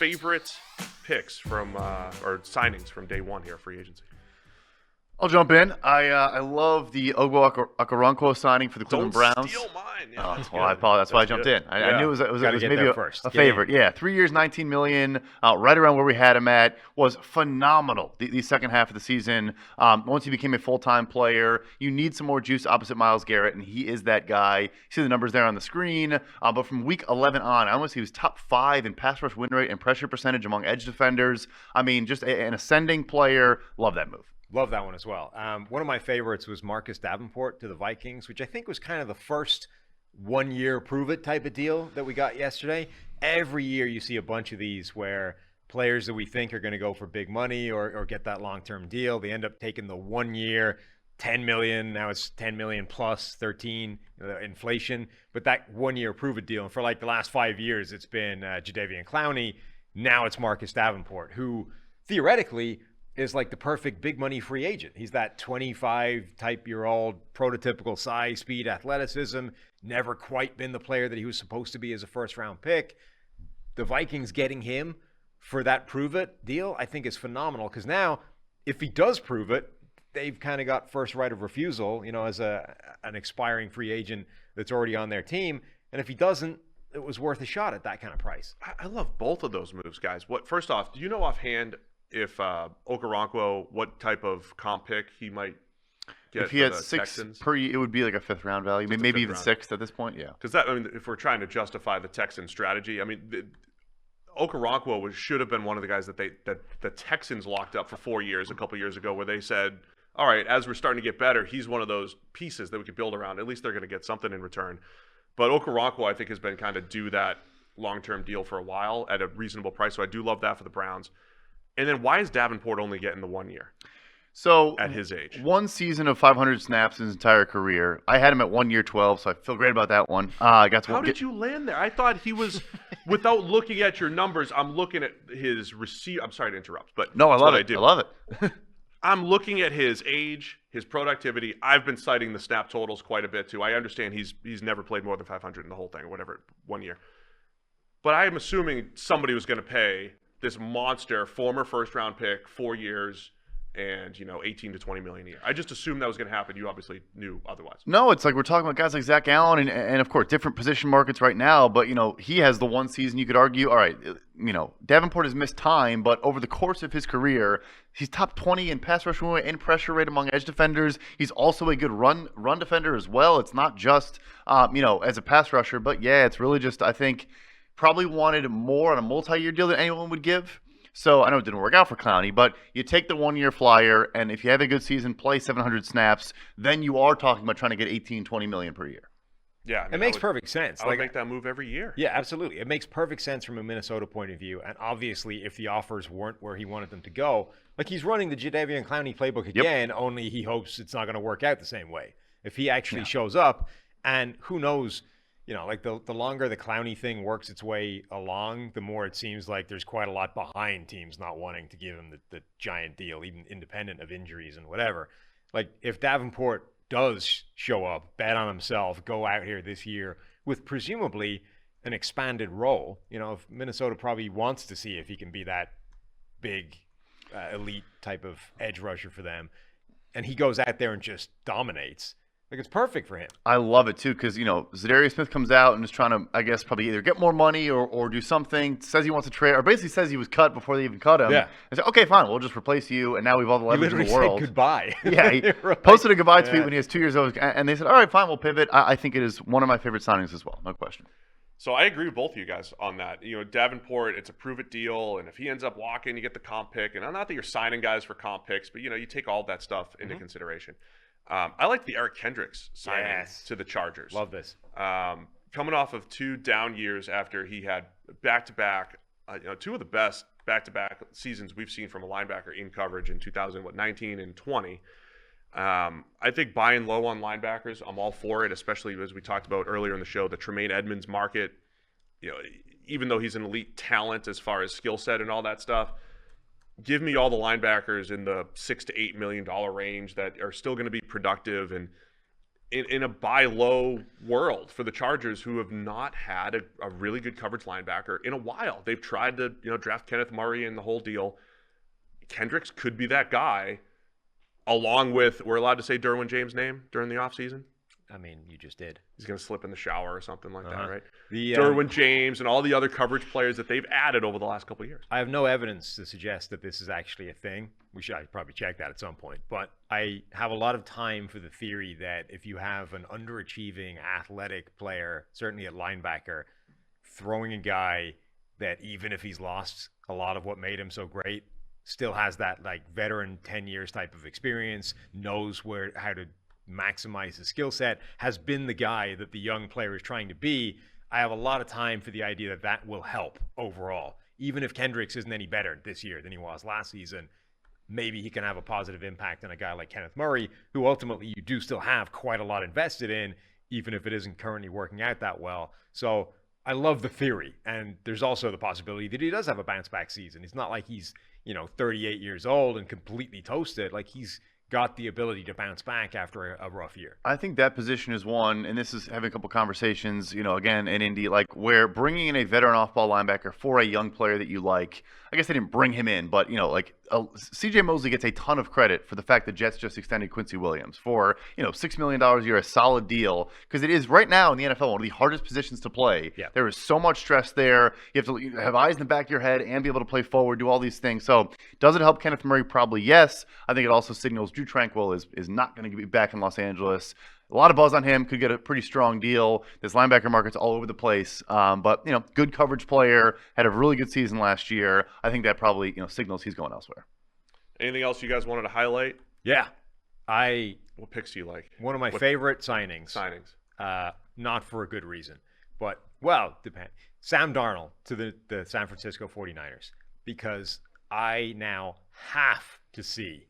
favorite picks from or signings from day one here, free agency? I'll jump in. I love the Okoronkwo signing for the Cleveland Browns. Don't steal mine. Yeah, Well, I apologize. That's why I jumped in. I knew it was maybe a favorite. Yeah, 3 years, $19 million, right around where we had him at. Was phenomenal the second half of the season. Once he became a full-time player, you need some more juice opposite Myles Garrett, and he is that guy. You see the numbers there on the screen. But from week 11 on, I almost he was top 5 in pass rush win rate and pressure percentage among edge defenders. I mean, just an ascending player. Love that move. Love that one as well. One of my favorites was Marcus Davenport to the Vikings, which I think was kind of the first one-year prove-it type of deal that we got yesterday. Every year you see a bunch of these where players that we think are going to go for big money or get that long-term deal, they end up taking the 1 year, $10 million. Now it's $10 million plus 13 inflation. But that 1 year prove-it deal, and for like the last 5 years, it's been Jadeveon Clowney. Now it's Marcus Davenport, who theoretically is like the perfect big money free agent. He's that 25-type-year-old prototypical size, speed, athleticism, never quite been the player that he was supposed to be as a first-round pick. The Vikings getting him for that prove-it deal, I think is phenomenal, because now, if he does prove it, they've kind of got first right of refusal, as an expiring free agent that's already on their team. And if he doesn't, it was worth a shot at that kind of price. I love both of those moves, guys. First off, do you know offhand if Okoronkwo, what type of comp pick he might get? If he had the 6 Texans? per year, it would be like a 5th round value, maybe even round. 6th at this point. Yeah, because if we're trying to justify the Texan strategy, I mean, Okoronkwo should have been one of the guys that the Texans locked up for 4 years a couple years ago, where they said, all right, as we're starting to get better, he's one of those pieces that we could build around. At least they're going to get something in return. But Okoronkwo, I think, has been kind of due that long-term deal for a while at a reasonable price. So I do love that for the Browns. And then why is Davenport only getting the 1 year? So at his age, 1 season of 500 snaps in his entire career. I had him at 1 year 12, so I feel great about that one. How did you land there? I thought he was, without looking at your numbers, I'm looking at his receive. I'm sorry to interrupt, but no, I love it. I love it. I'm looking at his age, his productivity. I've been citing the snap totals quite a bit too. I understand he's never played more than 500 in the whole thing, or whatever, 1 year. But I am assuming somebody was going to pay this monster former first-round pick 4 years and 18 to 20 million a year. I just assumed that was going to happen. You obviously knew otherwise. No, it's like we're talking about guys like Zach Allen and of course different position markets right now. But he has the 1 season. You could argue, all right, Davenport has missed time, but over the course of his career, he's top 20 in pass rush rate and pressure rate among edge defenders. He's also a good run defender as well. It's not just as a pass rusher, but yeah, it's really just, I think, probably wanted more on a multi-year deal than anyone would give. So I know it didn't work out for Clowney, but you take the 1 year flyer, and if you have a good season, play 700 snaps, then you are talking about trying to get 18, 20 million per year. Yeah, it makes perfect sense. I would make that move every year. Yeah, absolutely. It makes perfect sense from a Minnesota point of view. And obviously, if the offers weren't where he wanted them to go, like he's running the Jadeveon Clowney playbook again, only he hopes it's not going to work out the same way. If he actually shows up, and who knows, like the longer the Clowney thing works its way along, the more it seems like there's quite a lot behind teams not wanting to give him the giant deal, even independent of injuries and whatever. Like if Davenport does show up, bet on himself, go out here this year with presumably an expanded role, if Minnesota probably wants to see if he can be that big elite type of edge rusher for them, and he goes out there and just dominates. Like, it's perfect for him. I love it, too, because, Zadarius Smith comes out and is trying to, I guess, probably either get more money or do something, says he wants to trade, or basically says he was cut before they even cut him. Yeah. And say, okay, fine, we'll just replace you, and now we've all the leverage in the world. Said goodbye. Yeah, he posted a goodbye tweet when he was 2 years old, and they said, all right, fine, we'll pivot. I think it is one of my favorite signings as well, no question. So I agree with both of you guys on that. Davenport, it's a prove-it deal, and if he ends up walking, you get the comp pick. And not that you're signing guys for comp picks, but, you take all that stuff into consideration. I like the Eric Kendricks signing to the Chargers. Love this. Coming off of 2 down years after he had back-to-back, 2 of the best back-to-back seasons we've seen from a linebacker in coverage in 2019 and 20. I think buying low on linebackers, I'm all for it, especially as we talked about earlier in the show, the Tremaine Edmonds market. Even though he's an elite talent as far as skill set and all that stuff, give me all the linebackers in the $6 to $8 million range that are still going to be productive. And in a buy low world for the Chargers, who have not had a really good coverage linebacker in a while. They've tried to draft Kenneth Murray and the whole deal. Kendricks could be that guy, along with, we're allowed to say Derwin James' name during the offseason? I mean, you just did. He's going to slip in the shower or something like that, right? The Derwin James and all the other coverage players that they've added over the last couple of years. I have no evidence to suggest that this is actually a thing. I'd probably check that at some point. But I have a lot of time for the theory that if you have an underachieving athletic player, certainly at linebacker, throwing a guy that even if he's lost a lot of what made him so great, still has that like veteran 10 years type of experience, knows how to maximize his skill set, has been the guy that the young player is trying to be. I have a lot of time for the idea that that will help overall. Even if Kendricks isn't any better this year than he was last season, maybe he can have a positive impact on a guy like Kenneth Murray, who ultimately you do still have quite a lot invested in, even if it isn't currently working out that well. So I love the theory. And there's also the possibility that he does have a bounce back season. It's not like he's 38 years old and completely toasted. Like, he's got the ability to bounce back after a rough year. I think that position is one, and this is having a couple conversations, again, in Indy, like where bringing in a veteran off-ball linebacker for a young player that you like, I guess they didn't bring him in, but, C.J. Mosley gets a ton of credit for the fact that Jets just extended Quincy Williams for, $6 million a year, a solid deal, because it is right now in the NFL one of the hardest positions to play. Yeah. There is so much stress there. You have to have eyes in the back of your head and be able to play forward, do all these things. So does it help Kenneth Murray? Probably yes. I think it also signals Drew Tranquil is not going to be back in Los Angeles. A lot of buzz on him, could get a pretty strong deal. This linebacker market's all over the place. But, good coverage player, had a really good season last year. I think that probably, signals he's going elsewhere. Anything else you guys wanted to highlight? Yeah. What picks do you like? One of my favorite signings. Not for a good reason. But, depends. Sam Darnold to the San Francisco 49ers. Because I now have to see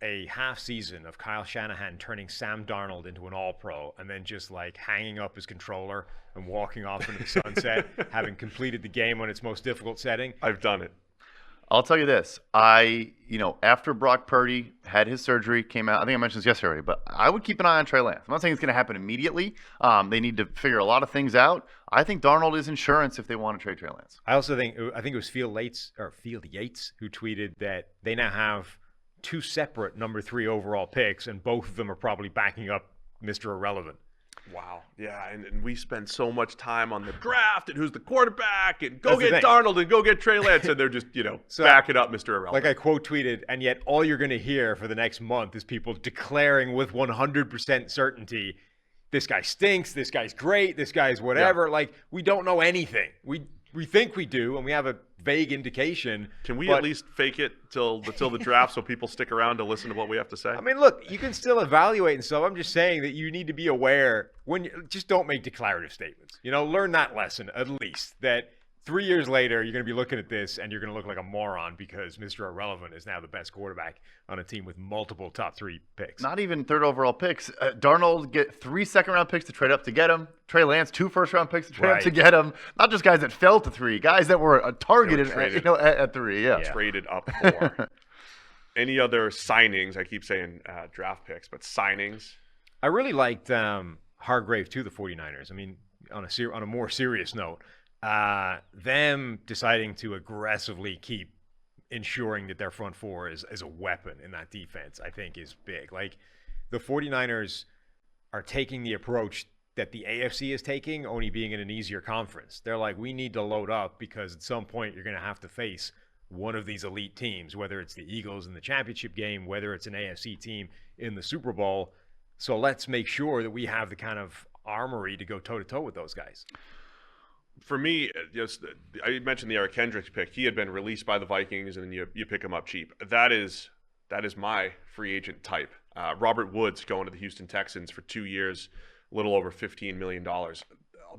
a half season of Kyle Shanahan turning Sam Darnold into an all-pro and then just like hanging up his controller and walking off into the sunset, having completed the game on its most difficult setting. I've done it. I'll tell you this. After Brock Purdy had his surgery, came out, I think I mentioned this yesterday already, but I would keep an eye on Trey Lance. I'm not saying it's going to happen immediately. They need to figure a lot of things out. I think Darnold is insurance if they want to trade Trey Lance. I think it was Field Yates who tweeted that they now have two separate number 3 overall picks, and both of them are probably backing up Mr. Irrelevant. Wow. Yeah, and we spend so much time on the draft and who's the quarterback and go That's get Darnold and go get Trey Lance, and they're just, So, backing up Mr. Irrelevant. Like I quote tweeted, and yet all you're going to hear for the next month is people declaring with 100% certainty, this guy stinks, this guy's great, this guy's whatever. Yeah. Like, we don't know anything. We think we do, and we have a vague indication. Can we at least fake it till the draft so people stick around to listen to what we have to say? I mean, look, you can still evaluate and stuff. I'm just saying that you need to be aware just don't make declarative statements. Learn that lesson at least, that 3 years later, you're going to be looking at this and you're going to look like a moron because Mr. Irrelevant is now the best quarterback on a team with multiple top 3 picks. Not even third overall picks. Darnold get 3 second-round picks to trade up to get him. Trey Lance, 2 first-round picks to trade up to get him. Not just guys that fell to 3, guys that were targeted at 3. Yeah. Traded up for. Any other signings? I keep saying draft picks, but signings. I really liked Hargrave to the 49ers. I mean, on a more serious note. Them deciding to aggressively keep ensuring that their front four is a weapon in that defense, I think is big. Like, the 49ers are taking the approach that the AFC is taking, only being in an easier conference. They're like, we need to load up because at some point you're going to have to face one of these elite teams, whether it's the Eagles in the championship game, whether it's an AFC team in the Super Bowl. So let's make sure that we have the kind of armory to go toe-to-toe with those guys. For me, I mentioned the Eric Kendricks pick. He had been released by the Vikings, and then you pick him up cheap. That is my free agent type. Robert Woods going to the Houston Texans for 2 years, a little over $15 million. I'll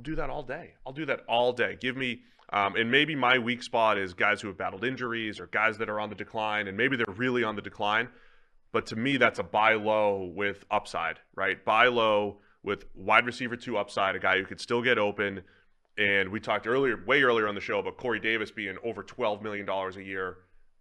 do that all day. Give me, and maybe my weak spot is guys who have battled injuries or guys that are on the decline, and maybe they're really on the decline. But to me, that's a buy low with upside, right? Buy low with wide receiver 2 upside, a guy who could still get open. And we talked way earlier on the show about Corey Davis being over $12 million a year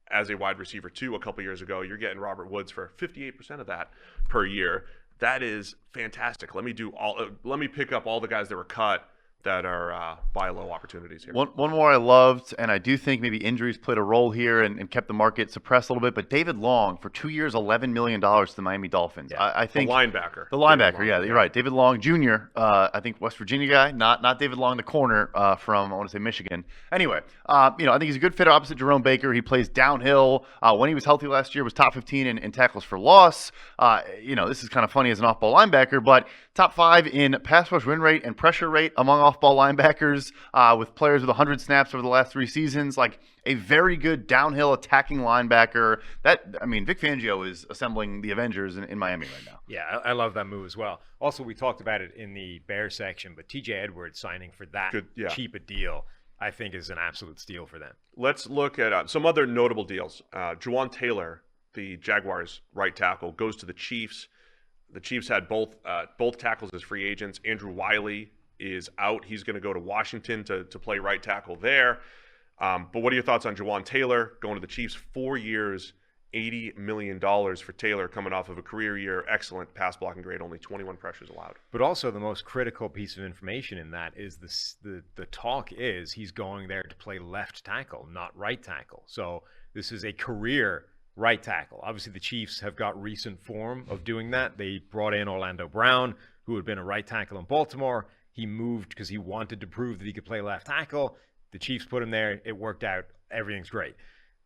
as a wide receiver 2 a couple years ago. You're getting Robert Woods for 58% of that per year. That is fantastic. Let me pick up all the guys that were cut that are buy low opportunities here. One more I loved, and I do think maybe injuries played a role here and kept the market suppressed a little bit, but David Long, for 2 years, $11 million to the Miami Dolphins. Yeah. I think the linebacker. The linebacker, yeah, you're right. David Long Jr., I think West Virginia guy, not David Long, the corner from, I want to say, Michigan. Anyway, I think he's a good fit opposite Jerome Baker. He plays downhill. When he was healthy last year, was top 15 in tackles for loss. This is kind of funny as an off-ball linebacker, but top 5 in pass rush win rate and pressure rate among off-ball linebackers with players with 100 snaps over the last 3 seasons. Like a very good downhill attacking linebacker. Vic Fangio is assembling the Avengers in Miami right now. Yeah, I love that move as well. Also, we talked about it in the Bears section, but TJ Edwards signing for that cheap a deal, I think, is an absolute steal for them. Let's look at some other notable deals. Jawaan Taylor, the Jaguars' right tackle, goes to the Chiefs. The Chiefs had both tackles as free agents. Andrew Wiley is out. He's going to go to Washington to play right tackle there. But what are your thoughts on Jawaan Taylor going to the Chiefs? 4 years, $80 million for Taylor coming off of a career year. Excellent pass blocking grade, only 21 pressures allowed. But also the most critical piece of information in that is the talk is he's going there to play left tackle, not right tackle. So this is a career right tackle. Obviously, the Chiefs have got recent form of doing that. They brought in Orlando Brown, who had been a right tackle in Baltimore. He moved because he wanted to prove that he could play left tackle. The Chiefs put him there. It worked out. Everything's great.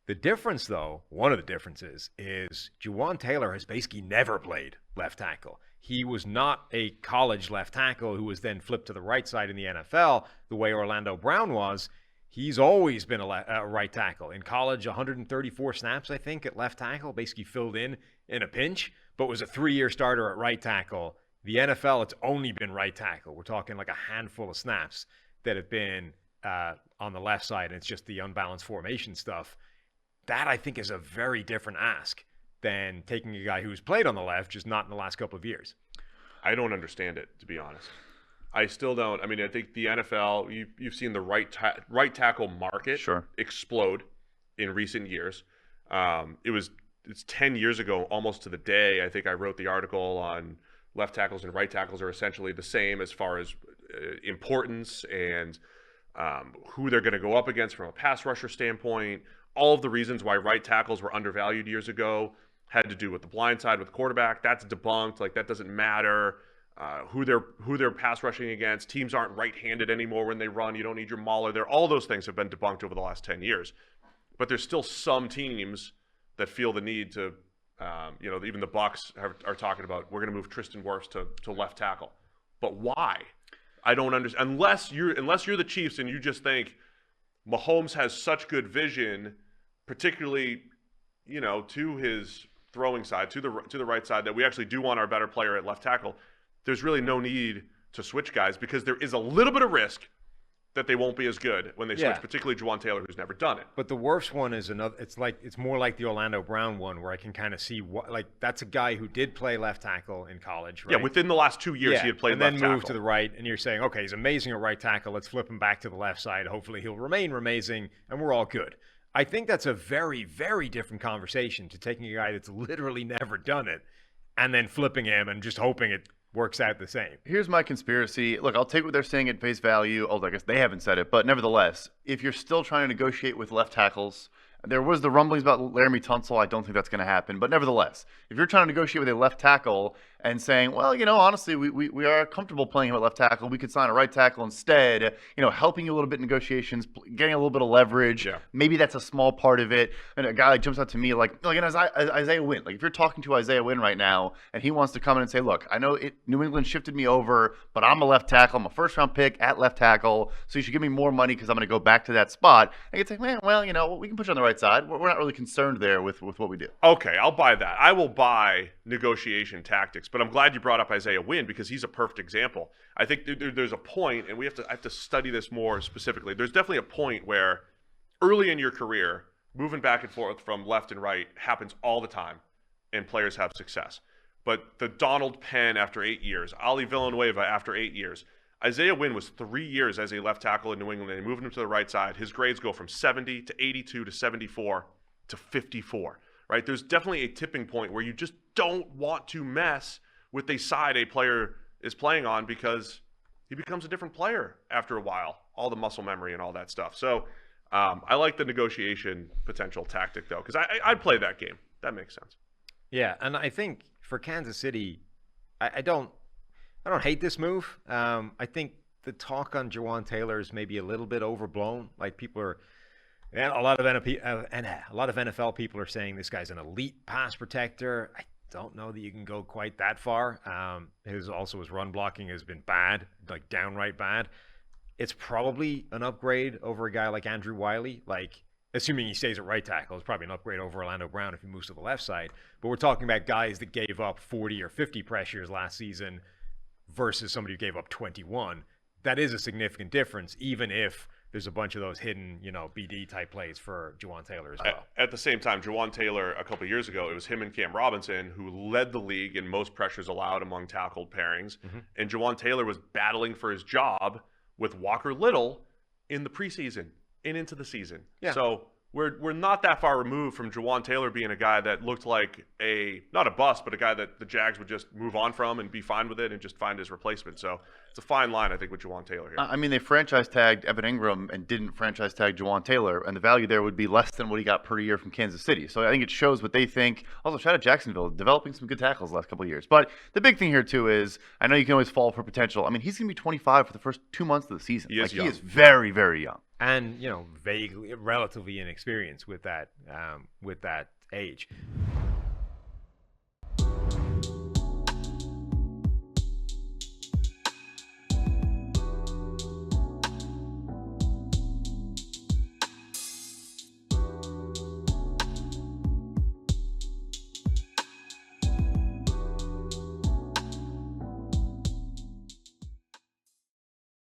The difference, though, one of the differences is Jawaan Taylor has basically never played left tackle. He was not a college left tackle who was then flipped to the right side in the NFL the way Orlando Brown was. He's always been a right tackle. In college, 134 snaps, I think, at left tackle, basically filled in a pinch, but was a 3-year starter at right tackle. The NFL, it's only been right tackle. We're talking like a handful of snaps that have been on the left side, and it's just the unbalanced formation stuff. That, I think, is a very different ask than taking a guy who's played on the left, just not in the last couple of years. I don't understand it, to be honest. I still don't. I think the NFL, you've seen the right tackle market explode in recent years. It's 10 years ago, almost to the day. I think I wrote the article on left tackles and right tackles are essentially the same as far as importance and who they're going to go up against from a pass rusher standpoint. All of the reasons why right tackles were undervalued years ago had to do with the blind side with the quarterback. That's debunked. Like, that doesn't matter. Who they're pass rushing against. Teams aren't right-handed anymore when they run. You don't need your mauler there. All those things have been debunked over the last 10 years. But there's still some teams that feel the need to, even the Bucs are talking about, we're going to move Tristan Wirfs to left tackle. But why? I don't understand. Unless you're the Chiefs and you just think Mahomes has such good vision, particularly, to his throwing side, to the right side, that we actually do want our better player at left tackle. There's really no need to switch guys because there is a little bit of risk that they won't be as good when they switch, particularly Jawaan Taylor, who's never done it. But the worst one is another. It's more like the Orlando Brown one, where I can kind of see that's a guy who did play left tackle in college, right? Yeah, within the last 2 years, he had played left tackle. And then moved to the right, and you're saying, okay, he's amazing at right tackle. Let's flip him back to the left side. Hopefully, he'll remain amazing, and we're all good. I think that's a very, very different conversation to taking a guy that's literally never done it and then flipping him and just hoping it works out the same. Here's my conspiracy. Look, I'll take what they're saying at face value. I guess they haven't said it, but nevertheless, if you're still trying to negotiate with left tackles, there was the rumblings about Laramie Tunsil. I don't think that's going to happen. But nevertheless, if you're trying to negotiate with a left tackle and saying, well, honestly, we are comfortable playing him at left tackle, we could sign a right tackle instead, helping you a little bit in negotiations, getting a little bit of leverage. Yeah. Maybe that's a small part of it. And a guy jumps out to me like Isaiah Wynn. Like, if you're talking to Isaiah Wynn right now and he wants to come in and say, look, I know New England shifted me over, but I'm a left tackle. I'm a first-round pick at left tackle, so you should give me more money because I'm going to go back to that spot. I could say, man, well, we can put you on the right side. We're not really concerned there with what we do. Okay, I'll buy that. I will buy negotiation tactics, but I'm glad you brought up Isaiah Wynn because he's a perfect example. I think there's a point, and I have to study this more specifically. There's definitely a point where early in your career, moving back and forth from left and right happens all the time, and players have success. But the Donald Penn after 8 years, Ali Villanueva after 8 years, Isaiah Wynn was 3 years as a left tackle in New England, and they moved him to the right side. His grades go from 70 to 82 to 74 to 54, right? There's definitely a tipping point where you just don't want to mess with the side a player is playing on, because he becomes a different player after a while, all the muscle memory and all that stuff. So I like the negotiation potential tactic, though, because I'd play that game. That makes sense. Yeah, and I think for Kansas City, I don't hate this move. I think the talk on Jawaan Taylor is maybe a little bit overblown. Like, people are, and a lot of NFL people are saying this guy's an elite pass protector. I don't know that you can go quite that far. His run blocking has been bad, like downright bad. It's probably an upgrade over a guy like Andrew Wiley. Like, assuming he stays at right tackle, it's probably an upgrade over Orlando Brown if he moves to the left side. But we're talking about guys that gave up 40 or 50 pressures last season versus somebody who gave up 21. That is a significant difference, even if there's a bunch of those hidden, BD type plays for Jawaan Taylor as well. At the same time, Jawaan Taylor, a couple of years ago, it was him and Cam Robinson who led the league in most pressures allowed among tackled pairings. Mm-hmm. And Jawaan Taylor was battling for his job with Walker Little in the preseason and into the season. Yeah. So we're not that far removed from Jawaan Taylor being a guy that looked like not a bust, but a guy that the Jags would just move on from and be fine with it and just find his replacement. So it's a fine line, I think, with Jawaan Taylor here. I mean, they franchise tagged Evan Ingram and didn't franchise tag Jawaan Taylor, and the value there would be less than what he got per year from Kansas City. So I think it shows what they think. Also, shout out Jacksonville, developing some good tackles the last couple of years. But the big thing here, too, is I know you can always fall for potential. I mean, he's going to be 25 for the first 2 months of the season. He is very, very young. And, relatively inexperienced with that age.